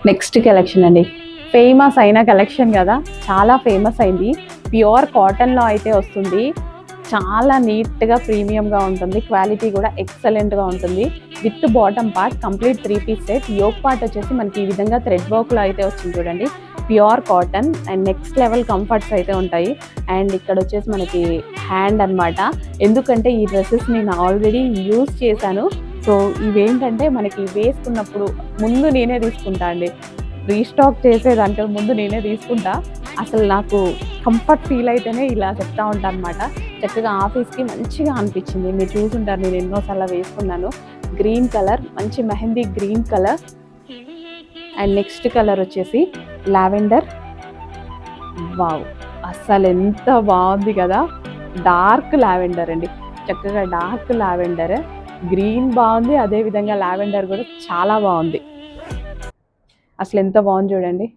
Next collection అండి, famous అయిన collection కదా, చాలా ఫేమస్ అయింది. ప్యూర్ కాటన్లో అయితే వస్తుంది. చాలా నీట్గా ప్రీమియంగా ఉంటుంది. క్వాలిటీ కూడా ఎక్సలెంట్గా ఉంటుంది. With bottom part complete 3 piece set. Yoke part వచ్చేసి మనకి ఈ విధంగా థ్రెడ్ వర్క్లో అయితే వచ్చింది చూడండి. Pure cotton and next level comforts అయితే ఉంటాయి. అండ్ ఇక్కడ వచ్చేసి మనకి హ్యాండ్ అనమాట. ఎందుకంటే ఈ డ్రెస్సెస్ నేను ఆల్రెడీ యూజ్ చేశాను. సో ఇవేంటంటే మనకి వేసుకున్నప్పుడు ముందు నేనే తీసుకుంటా అండి. రీస్టాక్ చేసేదానికన్నా ముందు నేనే తీసుకుంటా. అసలు నాకు కంఫర్ట్ ఫీల్ అయితేనే ఇలా చెప్తా ఉంటాను అనమాట. చక్కగా ఆఫీస్కి మంచిగా అనిపించింది. మీరు చూసుంటారు, నేను ఎన్నోసార్లు వేసుకున్నాను. గ్రీన్ కలర్, మంచి mehndi green colour. And next colour వచ్చేసి లావెండర్. వావ్, అస్సలు ఎంత బాగుంది కదా. డార్క్ లావెండర్ అండి, చక్కగా డార్క్ లావెండర్. గ్రీన్ బాగుంది, అదేవిధంగా లావెండర్ కూడా చాలా బాగుంది. అసలు ఎంత బాగుంది చూడండి.